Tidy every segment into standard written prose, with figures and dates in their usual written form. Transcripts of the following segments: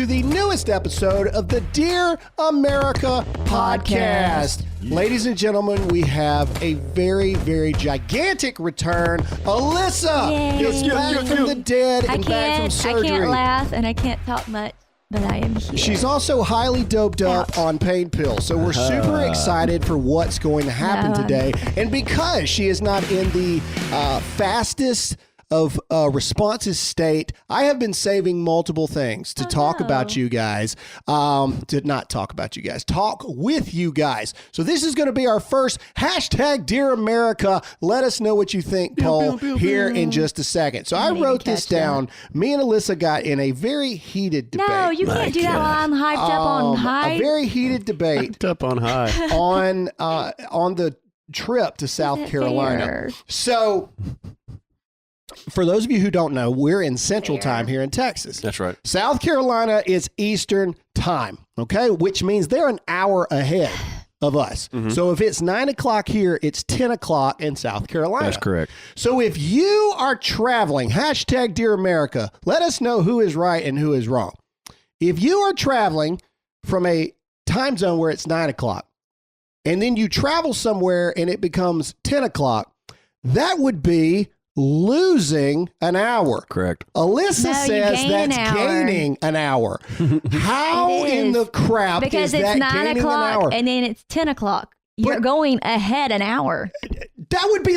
to the newest episode of the Dear America podcast. Ladies and gentlemen, we have a very, very gigantic return. Alyssa is back from the dead and back from surgery. I can't laugh and I can't talk much, but I am here. She's also highly doped up on pain pills, so we're super excited for what's going to happen today. And because she is not in the fastest of responses state, I have been saving multiple things to talk about you guys, to not talk about you guys, talk with you guys. So this is going to be our first hashtag Dear America. Let us know what you think, poll, here in just a second. So I wrote this down. Me and Alyssa got in a very heated debate. No, you can't do that while I'm hyped up on hype. A very heated debate. Hyped up on high. on the trip to South Carolina. Fair? So for those of you who don't know, we're in Central Time here in Texas. That's right. South Carolina is Eastern Time, okay? Which means they're an hour ahead of us. So if it's 9 o'clock here, it's 10 o'clock in South Carolina. That's correct. So if you are traveling, hashtag Dear America, let us know who is right and who is wrong. If you are traveling from a time zone where it's 9 o'clock, and then you travel somewhere and it becomes 10 o'clock, that would be losing an hour. Correct. Alyssa says that's gaining an hour. How in the crap because is that it's 9 gaining o'clock an hour? and then it's 10 o'clock. You're going ahead an hour. That would be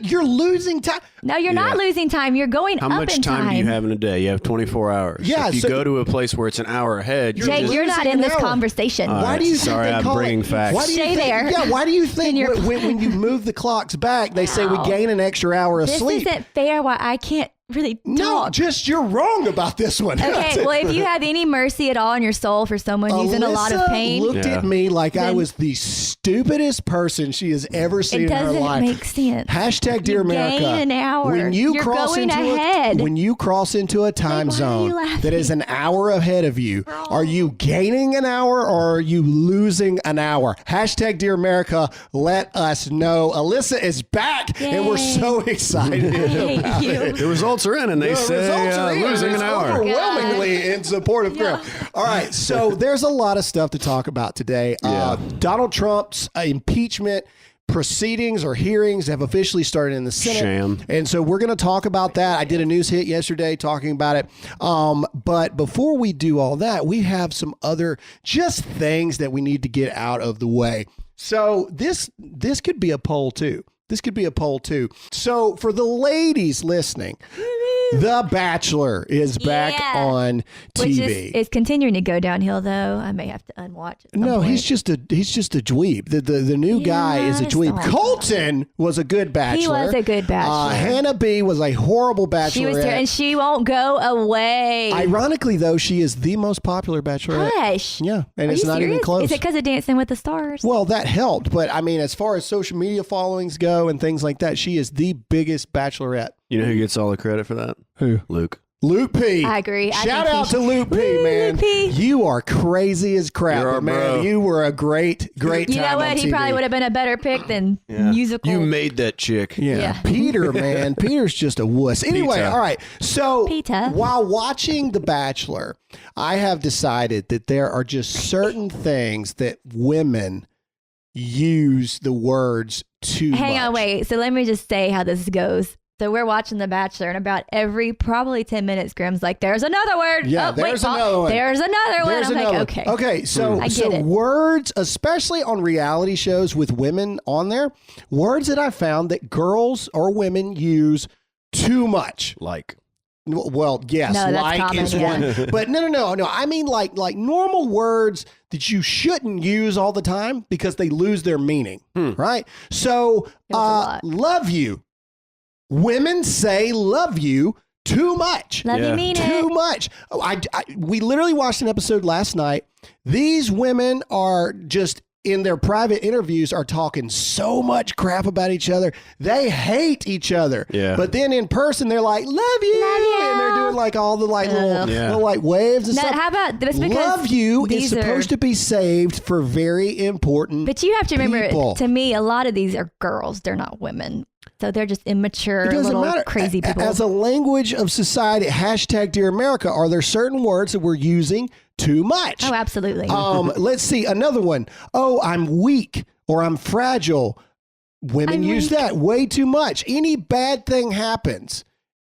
you're losing time. No, you're not losing time. You're going How up much in time do you have in a day? You have 24 hours. Yeah, If you so- go to a place where it's an hour ahead, Jake, you're not in this conversation. Why do you think Sorry, they I'm call bringing it, facts. Why do you Stay think, there. Yeah, why do you think your when you move the clocks back, they say we gain an extra hour of This sleep? isn't fair. Why I can't really talk. No, just you're wrong about this one. Okay, well, if you have any mercy at all in your soul for someone who's in a lot of pain, looked at me like I was the stupidest person she has ever seen it in her doesn't life. make sense. Hashtag Dear America. Gain an hour. When you You're cross going into ahead. when you cross into a time why are zone you laughing? that is an hour ahead of you, are you gaining an hour or are you losing an hour? Hashtag Dear America. Let us know. Alyssa is back, and we're so excited about it. The results are in, and they say losing an hour. Overwhelmingly in support of Graham. All right, so there's a lot of stuff to talk about today. Donald Trump's impeachment proceedings or hearings have officially started in the Senate. Sham. And so we're going to talk about that. I did a news hit yesterday talking about it. But before we do all that, we have some other just things that we need to get out of the way. So this could be a poll too. So for the ladies listening, The Bachelor is back on TV. Which is continuing to go downhill, though. I may have to unwatch it. No, he's just a dweeb. The new guy is a dweeb. Colton was a good bachelor. He was a good bachelor. Hannah B was a horrible bachelorette. She was and she won't go away. Ironically, though, she is the most popular bachelorette. Hush. Yeah, and Are it's you not serious? even close. Is it because of Dancing with the Stars? Well, that helped, but I mean, as far as social media followings go and things like that, she is the biggest bachelorette. You know who gets all the credit for that? Who? Luke. Luke P. I agree. Shout out to Luke P, man. Luke P. You are crazy as crap, You're but our man. bro. You were a great time You know what? on He TV. probably would have been a better pick than musical. You made that chick. Yeah. Peter, man. Peter's just a wuss. Anyway, Peter. all right. So Peter. while watching The Bachelor, I have decided that there are just certain things that women use the words too much. Hang on, wait. So let me just say how this goes. So we're watching The Bachelor, and about every probably 10 minutes, Graham's like, "There's another word." Yeah, there's another one. There's another one. There's I'm another like, one. okay. Okay, so I get it. words, especially on reality shows with women on there, words that I found that girls or women use too much. Like. Well, yes, No, that's like common, is yeah. one, but no. I mean, like normal words that you shouldn't use all the time because they lose their meaning, right? So, There's a lot. love you. Women say love you too much. Love you, mean Too it. much. We literally watched an episode last night. These women are just in their private interviews are talking so much crap about each other. They hate each other. Yeah. But then in person, they're like, love you. Love you. And they're doing like all the little like waves and No, stuff. how about this? Because love you is these are- supposed to be saved for very important But you have to remember, people. to me, a lot of these are girls. They're not women. So they're just immature, It doesn't little matter. crazy people. As a language of society, hashtag Dear America, are there certain words that we're using too much? Oh, absolutely. Let's see. Another one. Oh, I'm weak or I'm fragile. Women I'm use weak. that way too much. Any bad thing happens.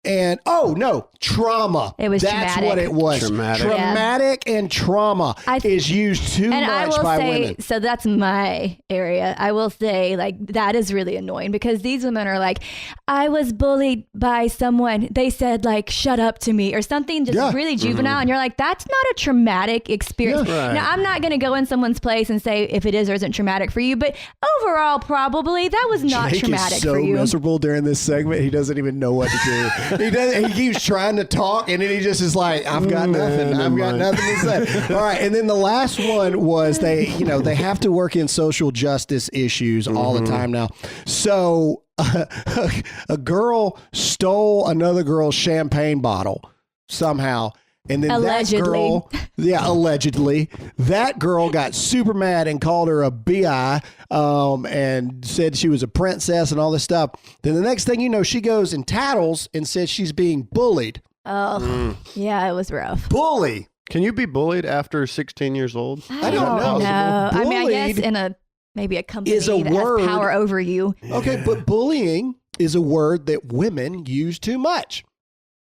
And oh no, trauma. It was That's traumatic. what it was. Traumatic. Traumatic and trauma is used too and I much will by say, women. so that's my area. I will say, like, that is really annoying because these women are like, I was bullied by someone. They said, like, shut up to me or something just really juvenile. And you're like, that's not a traumatic experience. Yeah. Right. Now, I'm not going to go in someone's place and say if it is or isn't traumatic for you, but overall, probably that was not Jake traumatic is so for you. miserable during this segment. He doesn't even know what to do. He keeps trying to talk, and then he just is like, "I've got nothing. I've got nothing to say." All right, and then the last one was they have to work in social justice issues all the time now. So a girl stole another girl's champagne bottle somehow. And then Allegedly. allegedly, that girl got super mad and called her a bi, and said she was a princess and all this stuff. Then the next thing you know, she goes and tattles and says she's being bullied. Oh, yeah, it was rough. Bully. Can you be bullied after 16 years old? I don't know. I mean, I guess Bullied maybe a company is a that word. has power over you. Okay, but bullying is a word that women use too much.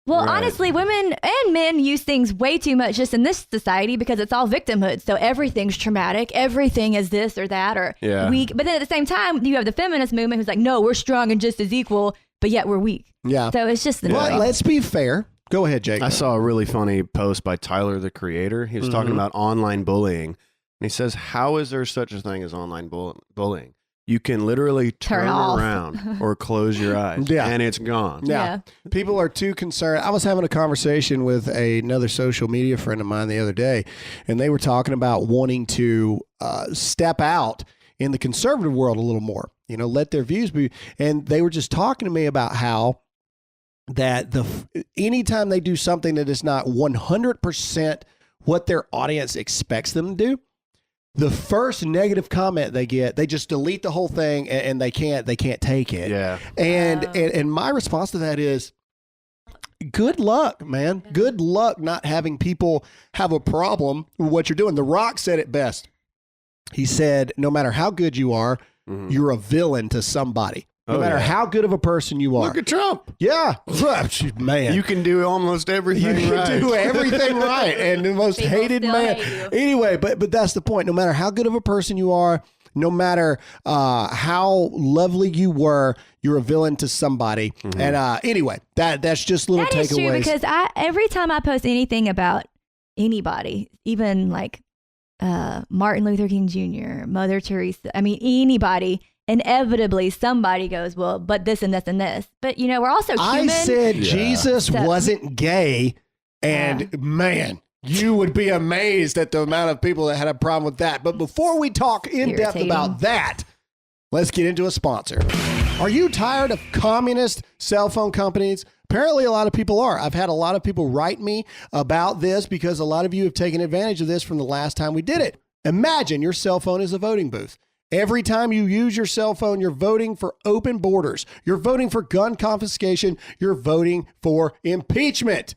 Well, Right. honestly, women and men use things way too much just in this society because it's all victimhood. So everything's traumatic. Everything is this or that or weak. But then at the same time, you have the feminist movement who's like, no, we're strong and just as equal, but yet we're weak. Yeah. So it's just the But let's be fair. Go ahead, Jake. I saw a really funny post by Tyler, the creator. He was talking about online bullying. And he says, how is there such a thing as online bullying? You can literally turn off. around or close your eyes and it's gone. Yeah. People are too concerned. I was having a conversation with another social media friend of mine the other day, and they were talking about wanting to step out in the conservative world a little more, let their views be. And they were just talking to me about how that anytime they do something that is not 100% what their audience expects them to do, the first negative comment they get, they just delete the whole thing and they can't take it. Yeah. And my response to that is, good luck, man. Good luck not having people have a problem with what you're doing. The Rock said it best. He said, no matter how good you are, you're a villain to somebody. No matter how good of a person you are. Look at Trump. Yeah. Man. You can do almost everything You right. can do everything right. And the most People hated still man. hate you. Anyway, but that's the point. No matter how good of a person you are, no matter how lovely you were, you're a villain to somebody. And anyway, that's just little That is true takeaways. because every time I post anything about anybody, even like Martin Luther King Jr., Mother Teresa, I mean, anybody, inevitably somebody goes, well, but this and this and this. But, we're also human. I said Jesus So- wasn't gay. And man, you would be amazed at the amount of people that had a problem with that. But before we talk in depth Irritating. about that, let's get into a sponsor. Are you tired of communist cell phone companies? Apparently, a lot of people are. I've had a lot of people write me about this because a lot of you have taken advantage of this from the last time we did it. Imagine your cell phone is a voting booth. Every time you use your cell phone, you're voting for open borders. You're voting for gun confiscation. You're voting for impeachment.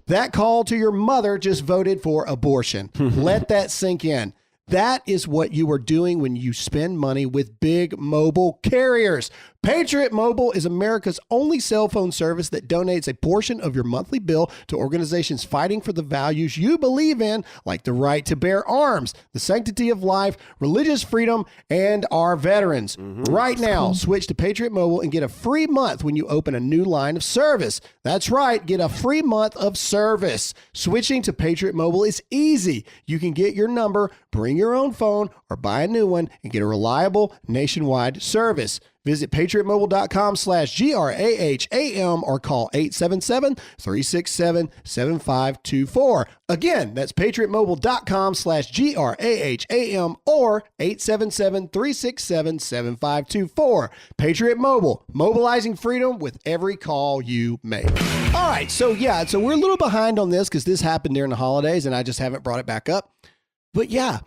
That call to your mother just voted for abortion. Let that sink in. That is what you are doing when you spend money with big mobile carriers. Patriot Mobile is America's only cell phone service that donates a portion of your monthly bill to organizations fighting for the values you believe in, like the right to bear arms, the sanctity of life, religious freedom, and our veterans. Right now, switch to Patriot Mobile and get a free month when you open a new line of service. That's right, get a free month of service. Switching to Patriot Mobile is easy. You can get your number, bring your own phone, or buy a new one and get a reliable nationwide service. Visit patriotmobile.com/GRAHAM or call 877-367-7524. Again, that's patriotmobile.com/GRAHAM or 877-367-7524. Patriot Mobile, mobilizing freedom with every call you make. All right, so we're a little behind on this because this happened during the holidays and I just haven't brought it back up. But yeah,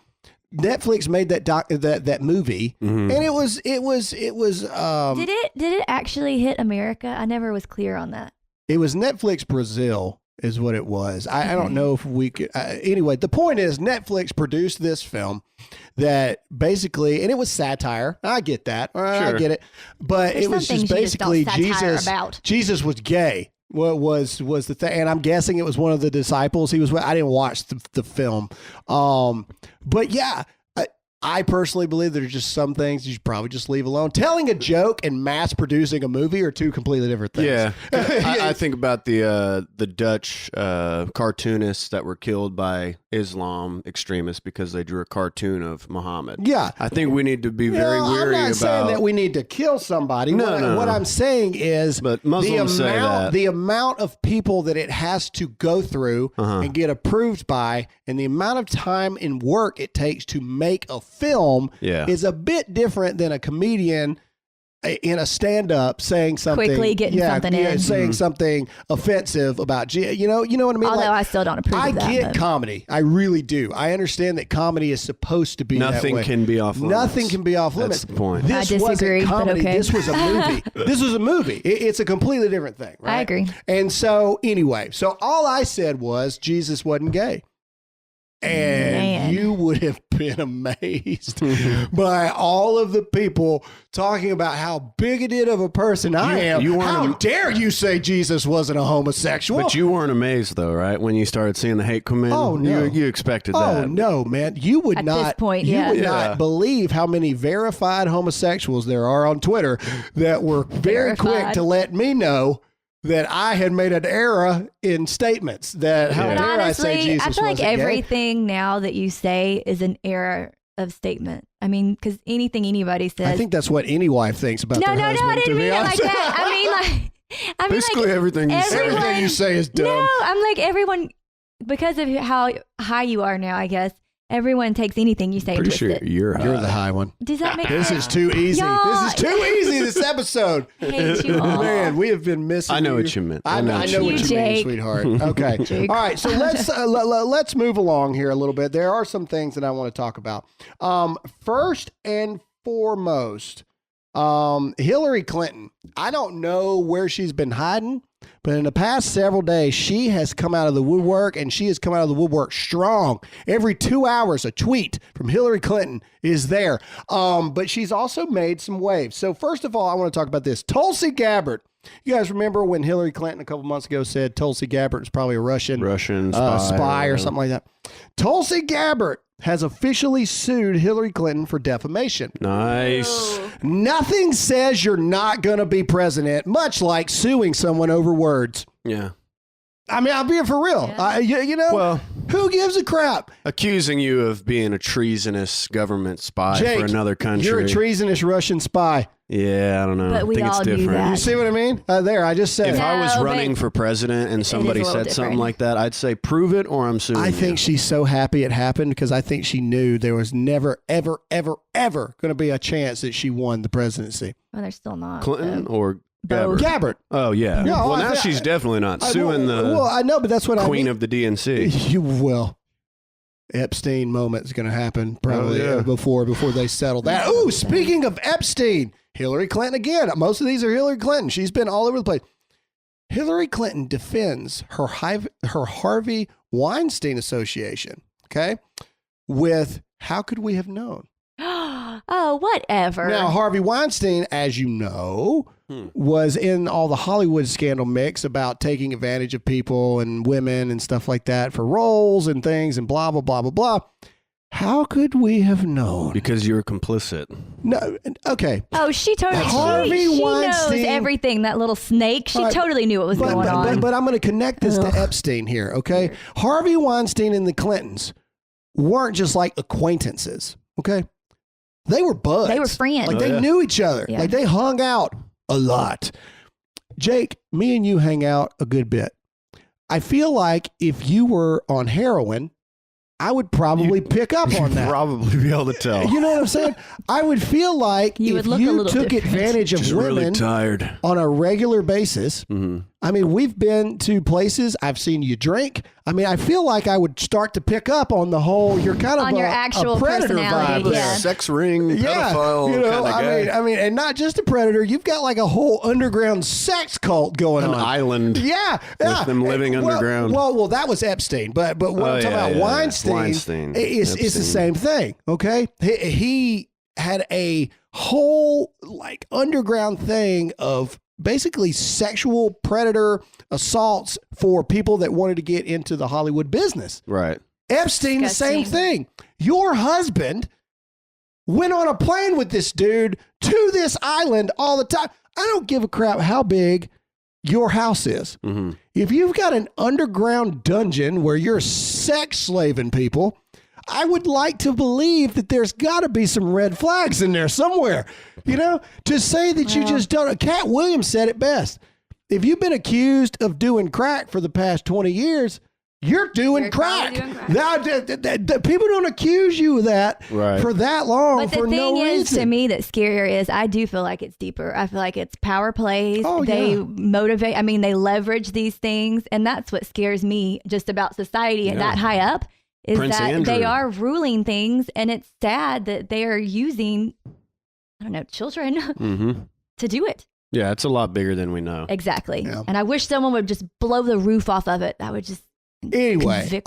Netflix made that movie, and it was. Did it actually hit America? I never was clear on that. It was Netflix Brazil is what it was. I don't know if we could. Anyway, the point is Netflix produced this film that basically, and it was satire. I get that. I get it. But There's it was some just things you basically don't satire Jesus. about. Jesus was gay. What was the thing? And I'm guessing it was one of the disciples he was with. I didn't watch the film. But yeah. I personally believe there's just some things you should probably just leave alone. Telling a joke and mass producing a movie are two completely different things. Yeah, I think about the Dutch cartoonists that were killed by Islam extremists because they drew a cartoon of Muhammad. Yeah, I think we need to be very wary I'm not saying about that we need to kill somebody. What I'm saying is, but Muslims say that the amount of people that it has to go through and get approved by, and the amount of time and work it takes to make a film is a bit different than a comedian in a stand-up saying something quickly getting something in, saying something offensive about you know what I mean. Although I still don't approve of that. I get comedy, I really do. I understand that comedy is supposed to be nothing that way. can be off limits. Nothing can be off limits. That's the point. This I disagree, wasn't comedy. but okay. This was a movie. This was a movie. It's a completely different thing. Right? I agree. And so anyway, all I said was Jesus wasn't gay. And you would have been amazed by all of the people talking about how bigoted of a person I am. How dare you say Jesus wasn't a homosexual? But you weren't amazed, though, right? When you started seeing the hate come in? Oh, no. You expected that. Oh, no, man. You would At not. this point, you would yeah. not believe how many verified homosexuals there are on Twitter that were very quick to let me know that I had made an error in statements. That how But dare honestly, I say Jesus I feel like wasn't gay? everything now that you say is an error of statement. I mean, because anything anybody says. I think that's what any wife thinks about their husband. No, I didn't to be mean it honest. like that. I mean Basically, everything you say. Everything you say is dumb. No, I'm like everyone, because of how high you are now, I guess. Everyone takes anything you say and Pretty twist sure it. you're the high one. Does that make This sense? is too easy. Y'all- This is too easy, this episode. I hate you all. Man, we have been missing I know you. what you meant. I know what you mean, Jake. sweetheart. Okay. Jake. All right. So let's move along here a little bit. There are some things that I want to talk about. First and foremost, Hillary Clinton. I don't know where she's been hiding, but in the past several days, she has come out of the woodwork, and she has come out of the woodwork strong. Every 2 hours, a tweet from Hillary Clinton is there. But she's also made some waves. So first of all, I want to talk about this. Tulsi Gabbard. You guys remember when Hillary Clinton a couple months ago said Tulsi Gabbard was probably a Russian spy or something like that? Tulsi Gabbard has officially sued Hillary Clinton for defamation. Nice. Nothing says you're not going to be president, much like suing someone over words. Yeah. I mean, I'm being for real. Yeah. You know, Well, who gives a crap? accusing you of being a treasonous government spy Jake, for another country. You're a treasonous Russian spy. Yeah, I don't know. But we I think all it's knew different. that. You see what I mean? There, I just said If it. I was No, running but for president and somebody a little said something different. like that, I'd say, prove it or I'm suing I think you. she's so happy it happened because I think she knew there was never, ever, ever, ever going to be a chance that she won the presidency. Well, they're still not. Clinton so. or Gabbard? Gabbard. Oh, yeah. Yeah, well, I now think- she's definitely not suing well, I know, but that's what queen I mean. of the DNC. You will. Epstein moment is going to happen probably before they settle that. Oh, speaking of Epstein, Hillary Clinton again. Most of these are Hillary Clinton. She's been all over the place. Hillary Clinton defends her Harvey Weinstein association, okay, with how could we have known? Oh, whatever. Now, Harvey Weinstein, as you know, was in all the Hollywood scandal mix about taking advantage of people and women and stuff like that for roles and things and blah, blah, blah, blah, blah. How could we have known? Because you're complicit. No, okay. Oh, she totally. Harvey she knows Weinstein- everything. That little snake. She All right, totally knew what was going on. But I'm going to connect this Ugh. to Epstein here, okay? Harvey Weinstein and the Clintons weren't just like acquaintances, okay? They were buds. They were friends. Like they knew each other. Yeah. Like they hung out a lot. Jake, me and you hang out a good bit. I feel like if you were on heroin, I would probably pick up on that. Probably be able to tell. You know what I'm saying? I would feel like You if would look a you little took different. advantage of Just really women tired. on a regular basis, I mean, we've been to places. I've seen you drink. I mean, I feel like I would start to pick up on the whole. You're kind of On your a actual predator personality, vibe. yeah. Sex ring, pedophile you know, kind of guy. I mean, and not just a predator. You've got like a whole underground sex cult going An on. island. Yeah, With them living underground. Well, that was Epstein, but what I'm talking about, Weinstein, is the same thing. Okay, he had a whole like underground thing of basically sexual predator assaults for people that wanted to get into the Hollywood business. Right. Epstein, the same thing. Your husband went on a plane with this dude to this island all the time. I don't give a crap how big your house is. Mm-hmm. If you've got an underground dungeon where you're sex slaving people, I would like to believe that there's got to be some red flags in there somewhere. You know, to say that you just don't. Cat Williams said it best. If you've been accused of doing crack for the past 20 years, you're doing crack. Now, people don't accuse you of that for that long but for no reason. The thing is, to me, that's scarier is I do feel like it's deeper. I feel like it's power plays. They motivate. I mean, they leverage these things. And that's what scares me just about society and that high up. Is Prince that Andrew. they are ruling things, and it's sad that they are using, I don't know, children to do it. Yeah, it's a lot bigger than we know. Exactly. Yeah. And I wish someone would just blow the roof off of it. That would just Anyway,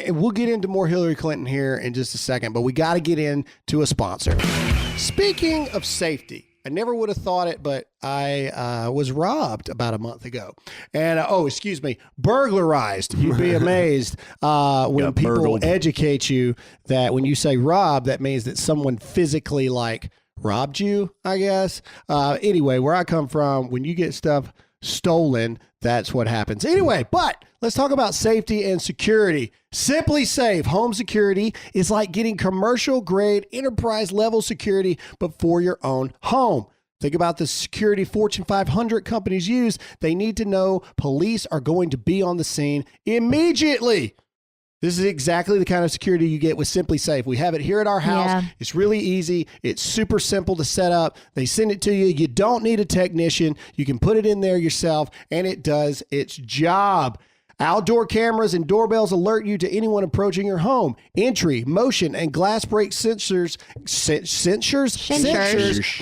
we'll get into more Hillary Clinton here in just a second, but we got to get into a sponsor. Speaking of safety, I never would have thought it, but I was robbed about a month ago. And, burglarized. You'd be amazed when people burgled. educate you that when you say rob, that means that someone physically like robbed you, I guess. Anyway, where I come from, when you get stuff stolen, that's what happens. Anyway, but let's talk about safety and security. Simply Safe Home Security is like getting commercial grade enterprise level security, but for your own home. Think about the security Fortune 500 companies use. They need to know police are going to be on the scene immediately. This is exactly the kind of security you get with Simply Safe. We have it here at our house. Yeah. It's really easy. It's super simple to set up. They send it to you. You don't need a technician. You can put it in there yourself, and it does its job. Outdoor cameras and doorbells alert you to anyone approaching your home. Entry, motion, and glass break sensors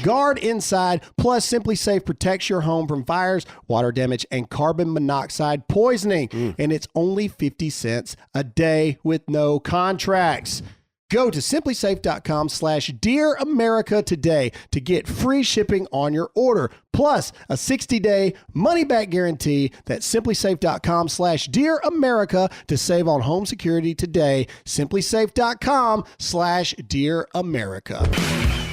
guard inside. Plus, Simply Safe protects your home from fires, water damage, and carbon monoxide poisoning. And it's only 50 cents a day with no contracts. Go to simplysafe.com/Dear America today to get free shipping on your order, plus a 60-day money-back guarantee. That's simplysafe.com/Dear America to save on home security today. Simplysafe.com/Dear America.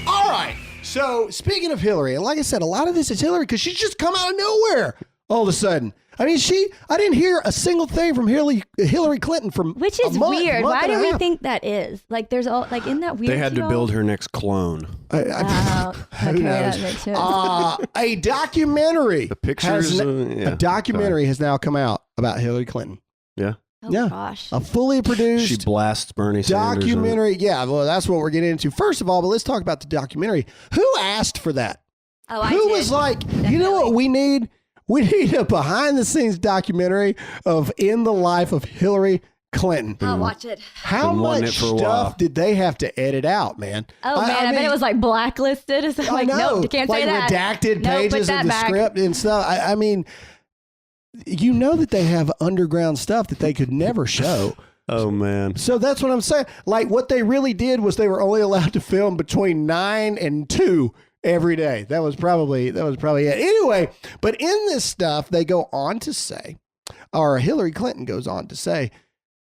All right. So speaking of Hillary, and like I said, a lot of this is Hillary because she's just come out of nowhere all of a sudden. I mean, I didn't hear a single thing from Hillary Clinton from which is a month, weird. month Why and do a we half. think that is? Like, there's all like, isn't that weird? They had to build her next clone. Okay, Who knows? that makes sense. A documentary. The pictures. A documentary has now come out about Hillary Clinton. Yeah. Oh yeah. gosh. A fully produced She blasts Bernie Sanders. documentary. Yeah, well, that's what we're getting into. First of all, but let's talk about the documentary. Who asked for that? Oh, I Who did. was like, you know what we need? We need a behind-the-scenes documentary of in the life of Hillary Clinton. I'll watch it. How Been wanting much it for a while. stuff did they have to edit out, man? Oh man, I bet mean, it was like blacklisted. It's I like, know, nope, you can't like say that. redacted Nope, put pages that of the back. script and stuff. I mean, you know that they have underground stuff that they could never show. Oh man. So that's what I'm saying. Like what they really did was they were only allowed to film between 9 and 2 every day. That was probably it. Anyway, but in this stuff, they go on to say, or Hillary Clinton goes on to say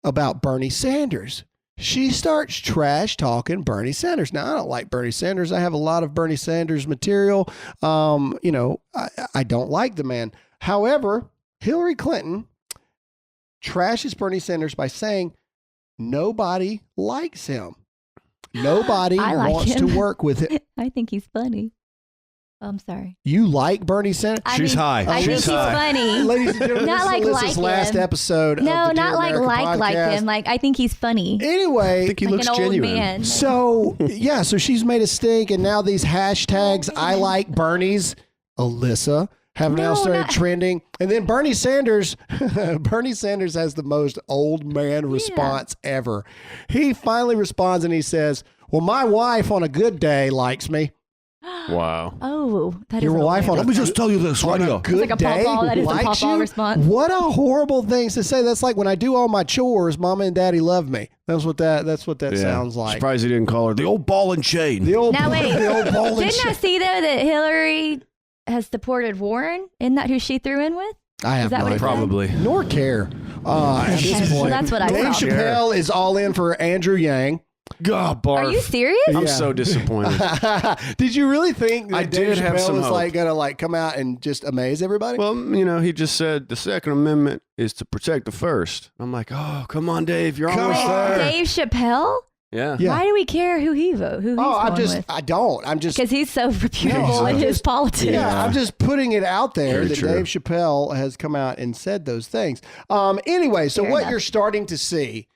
about Bernie Sanders. She starts trash talking Bernie Sanders. Now, I don't like Bernie Sanders. I have a lot of Bernie Sanders material. I don't like the man. However, Hillary Clinton trashes Bernie Sanders by saying nobody likes him. Nobody I like wants him. to work with him. I think he's funny. Oh, I'm sorry. You like Bernie Sanders? She's high. I think She's he's high. funny. Ladies and gentlemen, Not this like is Alyssa's like last him. episode of No, the Dear not like America like podcast. him. Like, I think he's funny. Anyway, I think he Like looks an old genuine. man. so she's made a stink, and now these hashtags, I like Bernie's, Alyssa, have now started not- trending. And then Bernie Sanders, Bernie Sanders has the most old man response ever. He finally responds and he says, well, my wife on a good day likes me. Wow. Oh, that Your is wife on Let me just tell you this right here. good like a day pawpaw. That is a likes pawpaw you? response. What a horrible thing to say. That's like when I do all my chores, mama and daddy love me. That's what that sounds like. Surprised he didn't call her The old ball and chain. The old, Now wait, the old ball and didn't I shit. see though that Hillary has supported Warren? Isn't that who she threw in with? I have Is that no what it idea. said? Probably. Nor care. At Okay, this well, point, that's what I Dave saw. Chappelle is all in for Andrew Yang. God, barf. Are you serious? I'm Yeah. so disappointed. Did you really think that I Dave did have Chappelle some was hope. like gonna like come out and just amaze everybody? Well, he just said the Second Amendment is to protect the First. I'm like, oh, come on, Dave, you're Come almost on. there. Dave Chappelle? Yeah. Yeah. Why do we care who he votes? Who he's I'm going just with? I don't. I'm just Because he's so reputable in I'm his just- politics. Yeah, I'm just putting it out there Very that true. Dave Chappelle has come out and said those things. Anyway, so Fair what enough. you're starting to see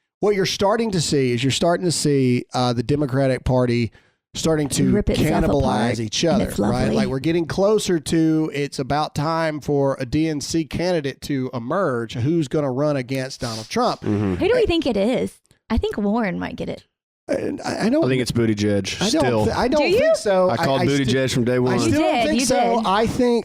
is you're starting to see the Democratic Party starting to Rip itself cannibalize apart, each and other, it's right? lovely. Like we're getting closer to it's about time for a DNC candidate to emerge who's going to run against Donald Trump. Mhm. Who do we think it is? I think Warren might get it. And I don't I think it's Buttigieg. I Still. don't Do you? think so. I called Buttigieg from day I one. still You don't did, think you so. did.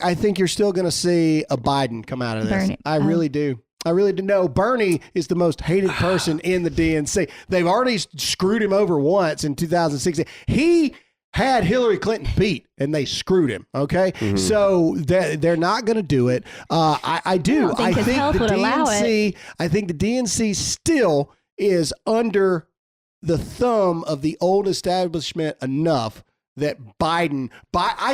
I think you're still going to see a Biden come out of this. Bernie. I really do. I really do. No, Bernie is the most hated person in the DNC. They've already screwed him over once in 2016. He had Hillary Clinton beat, and they screwed him. Okay, so they're not going to do it. I do. don't think his health the would allow DNC. I think the DNC still is under the thumb of the old establishment enough that I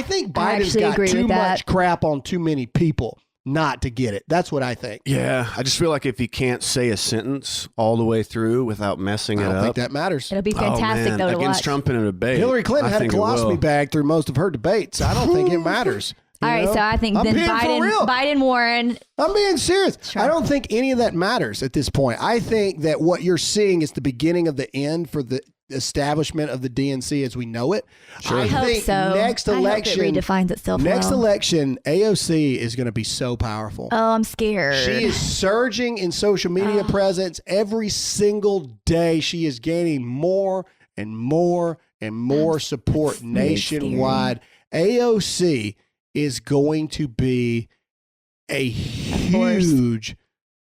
think I Biden's actually got agree too with that. much crap on too many people not to get it. That's what I think. Yeah, I just feel like if he can't say a sentence all the way through without messing I it don't up. think that matters. It'll be fantastic man. though to Against watch. Trump in a debate. Hillary Clinton I had a think it will. colostomy bag through most of her debates. I don't think it matters. All right, so I think I'm then being for real. Biden, Warren. I'm being serious. Sure. I don't think any of that matters at this point. I think that what you're seeing is the beginning of the end for the establishment of the DNC as we know it. I hope think so. next I hope election, it redefines itself. next well. election, AOC is going to be so powerful. Oh, I'm scared. She is surging in social media presence every single day. She is gaining more and more and more support that's really nationwide. AOC is going to be a force.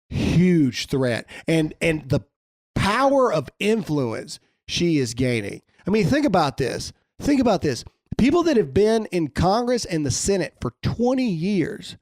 huge threat. And the power of influence she is gaining. I mean, think about this. Think about this. People that have been in Congress and the Senate for 20 years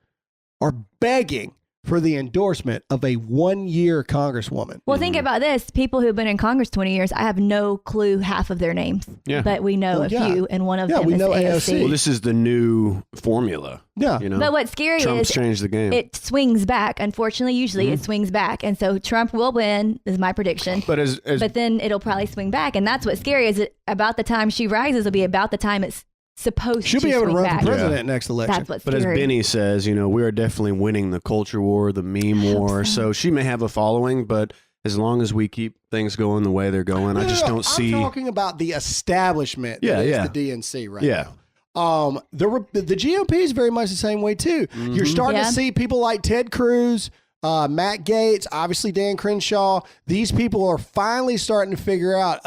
are begging for the endorsement of a one-year congresswoman. Well, think about this. People who've been in Congress 20 years, I have no clue half of their names. Yeah. But we know Well, a yeah. few, and one of Yeah, them we is know AOC. AOC. Well, this is the new formula. Yeah. You know, But what's scary Trump's is changed the game. it swings back. Unfortunately, usually it swings back. And so Trump will win, is my prediction. but as But then it'll probably swing back. And that's what's scary is it about the time she rises will be about the time it's supposed She'll to be able to swing run back. for president next election. That's what's But as scary. Benny says, we are definitely winning the culture war, the meme war. So she may have a following, but as long as we keep things going the way they're going, I just don't see. I'm talking about the establishment Yeah, that is yeah. the DNC right Yeah. now. The GOP is very much the same way too. You're starting Yeah. to see people like Ted Cruz, Matt Gaetz, obviously Dan Crenshaw. These people are finally starting to figure out,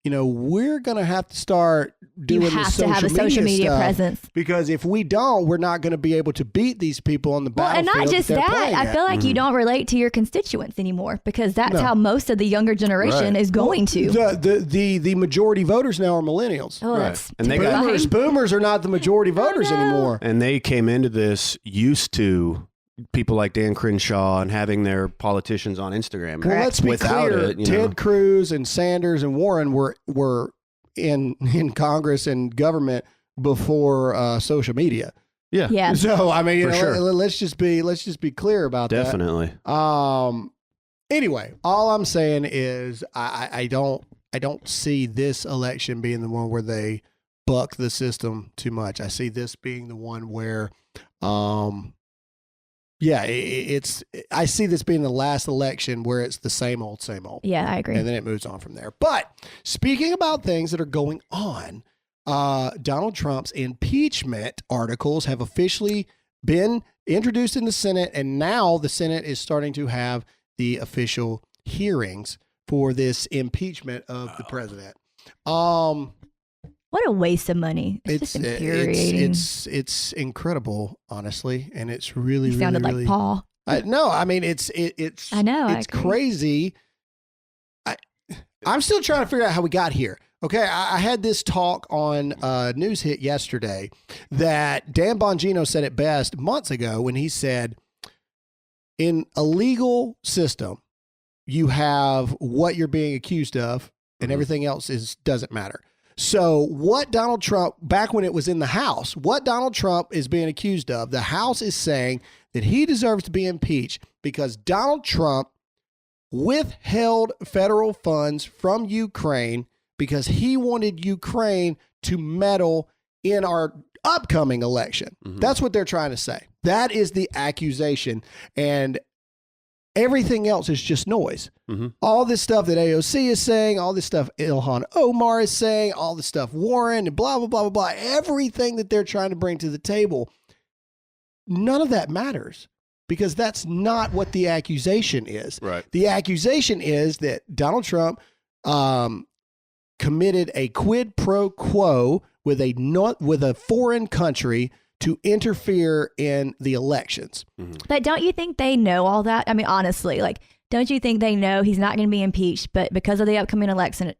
we're going to have to start doing You this have to have a social media stuff, presence. because if we don't, we're not going to be able to beat these people on the Well, and battlefield. not just they're that. playing I at. feel like you don't relate to your constituents anymore because that's No. how most of the younger generation Right. is going to. The majority voters now are millennials. Oh, Right. that's And they got- Boomers, boomers are not the majority voters no. anymore. And they came into this used to people like Dan Crenshaw and having their politicians on Instagram. Well, let's be Without clear. it, Ted Cruz and Sanders and Warren were in Congress and government before social media. Yeah. Yeah. So I mean, For sure. let's just be clear about Definitely. that. Anyway, all I'm saying is I don't see this election being the one where they buck the system too much. I see this being the one where, I see this being the last election where it's the same old, same old. Yeah, I agree. And then it moves on from there. But speaking about things that are going on, Donald Trump's impeachment articles have officially been introduced in the Senate, and now the Senate is starting to have the official hearings for this impeachment of the president. What a waste of money. It's just infuriating. It's incredible, honestly, and it's really, You sounded like Paul. No, I mean it's I know. it's crazy. I'm still trying to figure out how we got here. Okay, I had this talk on News Hit yesterday that Dan Bongino said it best months ago when he said, in a legal system, you have what you're being accused of, and everything else doesn't matter. So what Donald Trump, back when it was in the House, what Donald Trump is being accused of, the House is saying that he deserves to be impeached because Donald Trump withheld federal funds from Ukraine because he wanted Ukraine to meddle in our upcoming election. That's what they're trying to say. That is the accusation. And everything else is just noise. All this stuff that AOC is saying, all this stuff Ilhan Omar is saying, all this stuff Warren and blah, blah, blah, blah, blah, everything that they're trying to bring to the table, none of that matters because that's not what the accusation is. Right. The accusation is that Donald Trump committed a quid pro quo with a foreign country to interfere in the elections. But don't you think they know all that? I mean, honestly, like, don't you think they know he's not going to be impeached, but because of the upcoming election,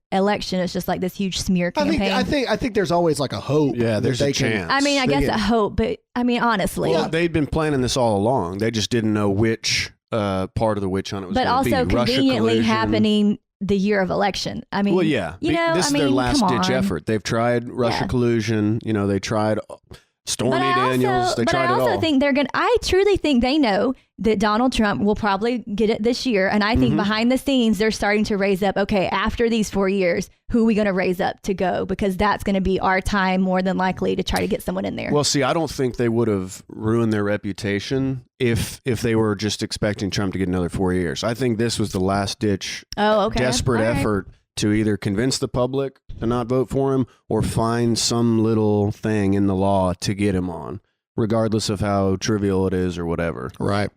it's just like this huge smear campaign? I think there's always like a hope. Yeah, there's a chance. I mean, I guess a hope, but I mean, honestly. Well, they'd been planning this all along. They just didn't know which part of the witch hunt it was going to be. But also Russia conveniently collusion. happening the year of election. I mean, Well, yeah. This is their last ditch effort. They've tried Russia collusion. You know, they tried Stormy Daniels. They tried it all. But I also think I truly think they know that Donald Trump will probably get it this year. And I think behind the scenes, they're starting to raise up, okay, after these 4 years, who are we going to raise up to go? Because that's going to be our time more than likely to try to get someone in there. Well, see, I don't think they would have ruined their reputation if they were just expecting Trump to get another 4 years. I think this was the last ditch desperate effort to either convince the public to not vote for him or find some little thing in the law to get him on, regardless of how trivial it is or whatever. Right.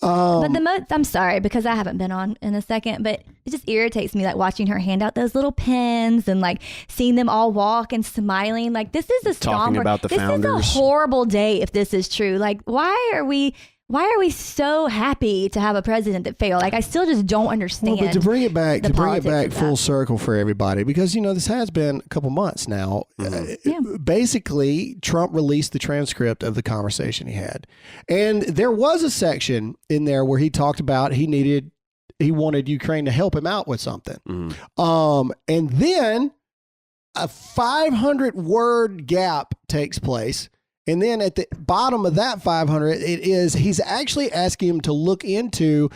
But I'm sorry, because I haven't been on in a second, but it just irritates me, like watching her hand out those little pens and like seeing them all walk and smiling. Like, this is a Talking about the founders. This is a horrible day if this is true. Like, why are we so happy to have a president that failed? Like, I still just don't understand. Well, but to bring it back full that. circle for everybody, because, this has been a couple months now. Basically, Trump released the transcript of the conversation he had. And there was a section in there where he talked about he wanted Ukraine to help him out with something. And then a 500-word gap takes place. And then at the bottom of that 500, he's actually asking him to look into,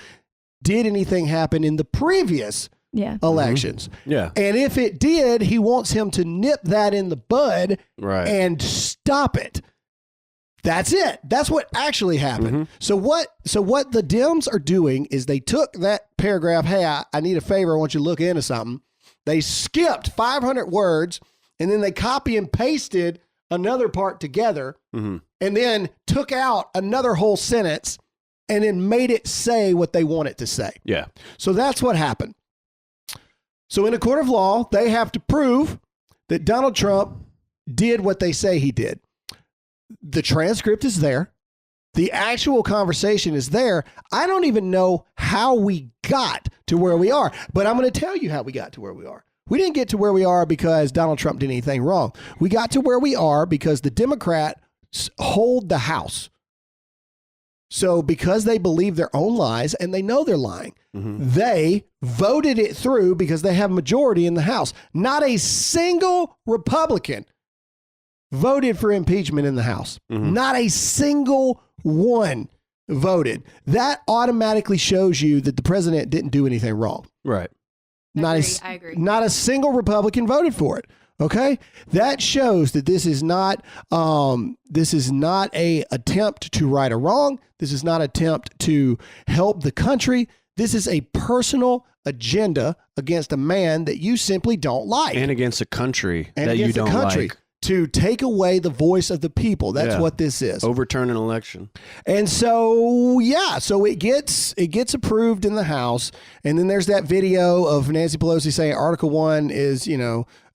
did anything happen in the previous elections? Yeah. And if it did, he wants him to nip that in the bud and stop it. That's it. That's what actually happened. So what the Dems are doing is they took that paragraph, hey, I need a favor, I want you to look into something. They skipped 500 words, and then they copy and pasted another part together, and then took out another whole sentence and then made it say what they want it to say. Yeah. So that's what happened. So in a court of law, they have to prove that Donald Trump did what they say he did. The transcript is there. The actual conversation is there. I don't even know how we got to where we are, but I'm going to tell you how we got to where we are. We didn't get to where we are because Donald Trump did anything wrong. We got to where we are because the Democrats hold the House. So because they believe their own lies and they know they're lying, they voted it through because they have a majority in the House. Not a single Republican voted for impeachment in the House. Not a single one voted. That automatically shows you that the president didn't do anything wrong. Right. I agree. Not a single Republican voted for it. Okay, that shows that this is not a attempt to right a wrong. This is not an attempt to help the country. This is a personal agenda against a man that you simply don't like, and against a country that you don't like. to take away the voice of the people. That's what this is. Overturn an election. And so, so it gets approved in the House. And then there's that video of Nancy Pelosi saying Article 1 is,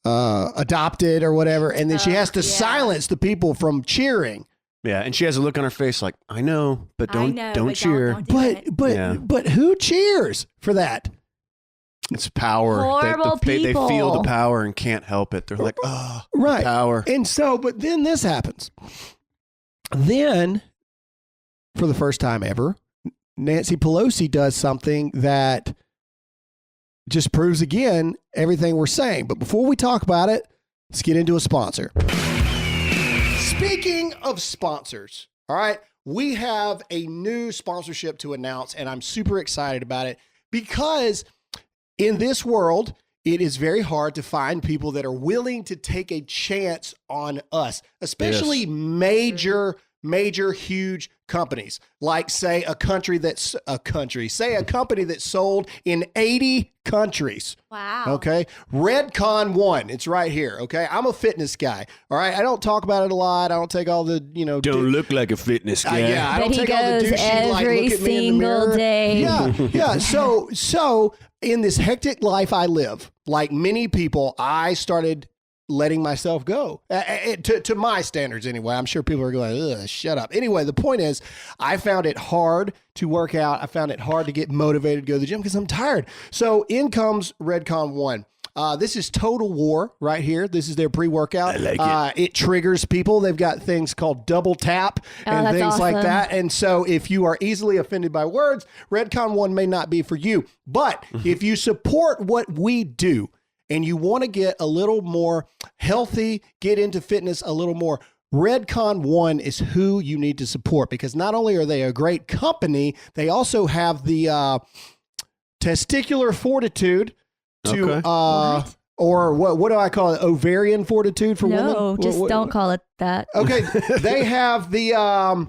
adopted or whatever. And then she has to silence the people from cheering. Yeah, and she has a look on her face like, I know, but don't cheer. But who cheers for that? It's power. Horrible people. They feel the power and can't help it. They're like, oh, right. Power. And so, but then this happens. Then, for the first time ever, Nancy Pelosi does something that just proves again everything we're saying. But before we talk about it, let's get into a sponsor. Speaking of sponsors, all right, we have a new sponsorship to announce, and I'm super excited about it because in this world, it is very hard to find people that are willing to take a chance on us, especially major, huge companies, like say a company that's sold in 80 countries. Wow. Okay. Redcon 1. It's right here. Okay. I'm a fitness guy. All right. I don't talk about it a lot. I don't take all the, Don't look like a fitness guy. I don't take all the douchey, like, look at me in the mirror. Day. Yeah. So in this hectic life I live, like many people, I started letting myself go to my standards anyway. I'm sure people are going, ugh, shut up. Anyway, the point is I found it hard to work out. I found it hard to get motivated to go to the gym because I'm tired. So in comes Redcon 1. This is Total War right here. This is their pre-workout. I like it triggers people. They've got things called double tap and things like that. And so if you are easily offended by words, Redcon 1 may not be for you. But if you support what we do, and you want to get a little more healthy, get into fitness a little more, Redcon 1 is who you need to support because not only are they a great company, they also have the testicular fortitude to, or what do I call it? Ovarian fortitude for women? No, just don't call it that. Okay. They have the,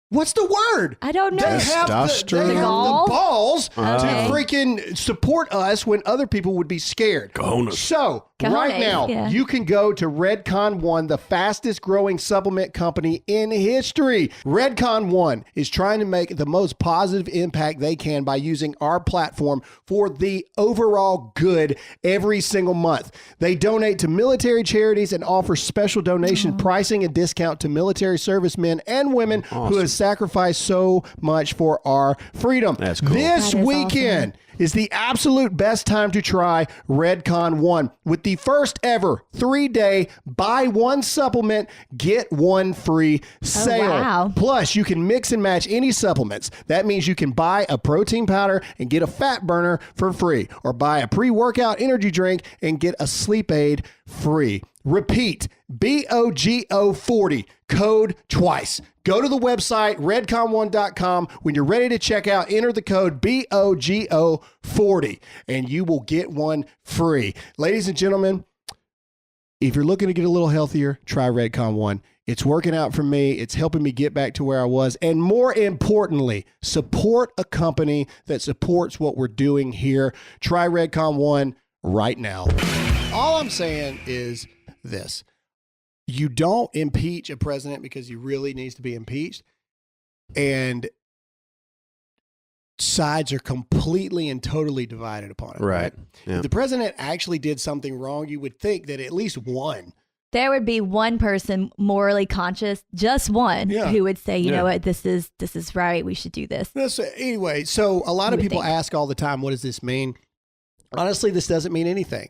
what's the word? I don't know. They have the balls to freaking support us when other people would be scared. Cojones. So right now, you can go to Redcon 1, the fastest growing supplement company in history. Redcon 1 is trying to make the most positive impact they can by using our platform for the overall good every single month. They donate to military charities and offer special donation pricing and discount to military servicemen and women who have sacrificed so much for our freedom. That's cool. This weekend is the absolute best time to try Redcon 1 with the first ever 3-day buy one supplement, get one free sale. Wow. Plus, you can mix and match any supplements. That means you can buy a protein powder and get a fat burner for free, or buy a pre-workout energy drink and get a sleep aid free. Repeat, BOGO40, code twice. Go to the website, redcon1.com. When you're ready to check out, enter the code BOGO40, and you will get one free. Ladies and gentlemen, if you're looking to get a little healthier, try Redcon 1. It's working out for me. It's helping me get back to where I was. And more importantly, support a company that supports what we're doing here. Try Redcon 1 right now. All I'm saying is this. You don't impeach a president because he really needs to be impeached. And sides are completely and totally divided upon it. Right. Yeah. If the president actually did something wrong, you would think that at least one. There would be one person morally conscious, just one, who would say, you know what, this is right. We should do this. Anyway, so a lot of people ask all the time, what does this mean? Honestly, this doesn't mean anything.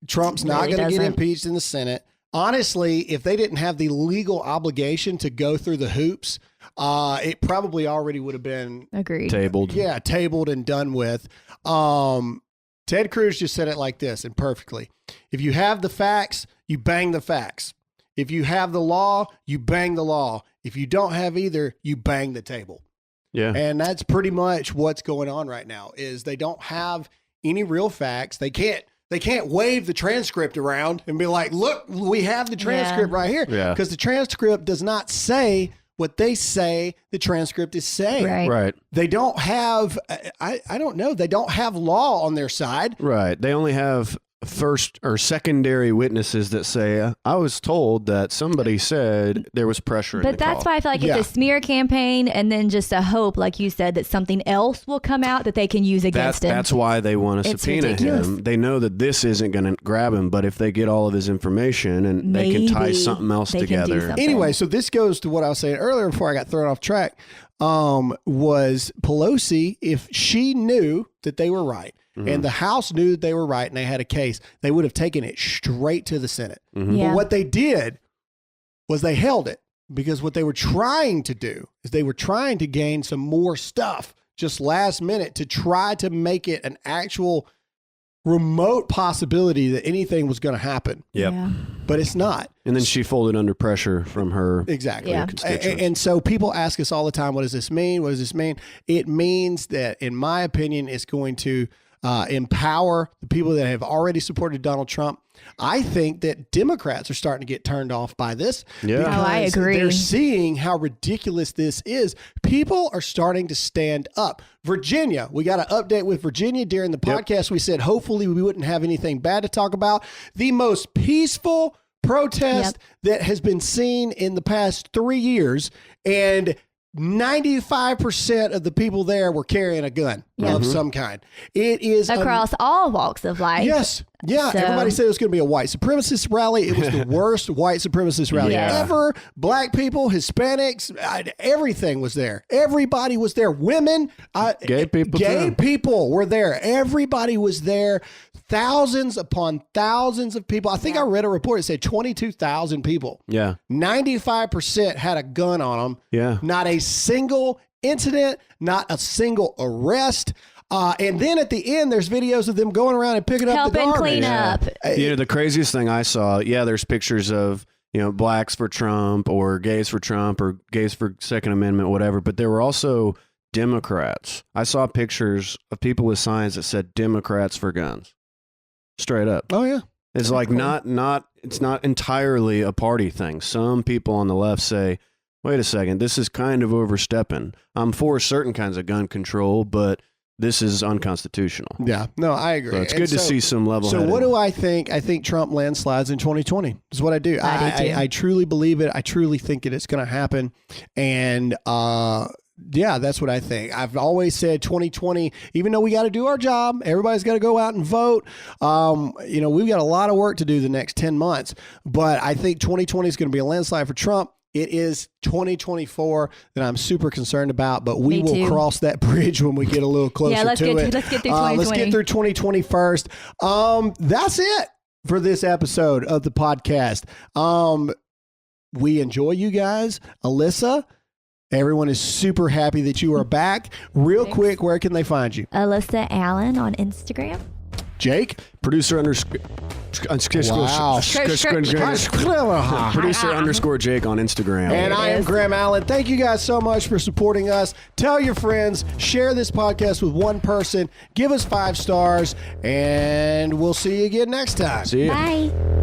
Trump's not going to get impeached in the Senate. Honestly, if they didn't have the legal obligation to go through the hoops, it probably already would have been tabled. Yeah, tabled and done with. Ted Cruz just said it like this, and perfectly. If you have the facts, you bang the facts. If you have the law, you bang the law. If you don't have either, you bang the table. Yeah. And that's pretty much what's going on right now, is they don't have any real facts. They can't wave the transcript around and be like, look, we have the transcript right here. Yeah. Because the transcript does not say what they say the transcript is saying. Right. They don't have, I don't know, they don't have law on their side. Right. They only have first or secondary witnesses that say, I was told that somebody said there was pressure. But that's why I feel like it's a smear campaign, and then just a hope, like you said, that something else will come out that they can use against him. That's why they want to subpoena him. They know that this isn't going to grab him, but if they get all of his information and they can tie something else together. Anyway, so this goes to what I was saying earlier before I got thrown off track, was Pelosi, if she knew that they were right, and the House knew that they were right and they had a case, they would have taken it straight to the Senate. But what they did was they held it, because what they were trying to do is they were trying to gain some more stuff just last minute to try to make it an actual remote possibility that anything was going to happen. Yeah. But it's not. And then she folded under pressure from her. Exactly. Yeah. And so people ask us all the time, what does this mean? What does this mean? It means that, in my opinion, it's going to empower the people that have already supported Donald Trump. I think that Democrats are starting to get turned off by this. Yeah. Because I agree. they're seeing how ridiculous this is. People are starting to stand up. Virginia, we got an update with Virginia during the podcast. We said hopefully we wouldn't have anything bad to talk about. The most peaceful protest that has been seen in the past 3 years, and 95% of the people there were carrying a gun of some kind. It is across all walks of life. Yes. Yeah. So, everybody said it was going to be a white supremacist rally. It was the worst white supremacist rally ever. Black people, Hispanics, everything was there. Everybody was there. Women, gay people were there. Everybody was there. Thousands upon thousands of people. I think I read a report that said 22,000 people. Yeah. 95% had a gun on them. Yeah. Not a single incident, not a single arrest. And then at the end, there's videos of them going around and picking up the garbage. Clean up. The craziest thing I saw, there's pictures of, blacks for Trump or gays for Trump or gays for Second Amendment, whatever. But there were also Democrats. I saw pictures of people with signs that said Democrats for guns. Straight up. Oh, yeah. It's like cool. It's not entirely a party thing. Some people on the left say, wait a second, this is kind of overstepping. I'm for certain kinds of gun control, but this is unconstitutional. Yeah, no, I agree. So it's good to see some level. So what do I think? I think Trump landslides in 2020 is what I do. I truly believe it. I truly think that it's going to happen. And that's what I think. I've always said 2020, even though we got to do our job, everybody's got to go out and vote. We've got a lot of work to do the next 10 months, but I think 2020 is going to be a landslide for Trump. It is 2024 that I'm super concerned about, but we will cross that bridge when we get a little closer to it. Let's get through 2020. Let's get through 2020 first. That's it for this episode of the podcast. We enjoy you guys. Alyssa, everyone is super happy that you are back. Real quick, where can they find you? Alyssa Allen on Instagram. Jake? Producer Wow. Producer underscore Jake on Instagram. And I am Graham Allen. Thank you guys so much for supporting us. Tell your friends, share this podcast with one person, give us 5 stars, and we'll see you again next time. See you. Bye.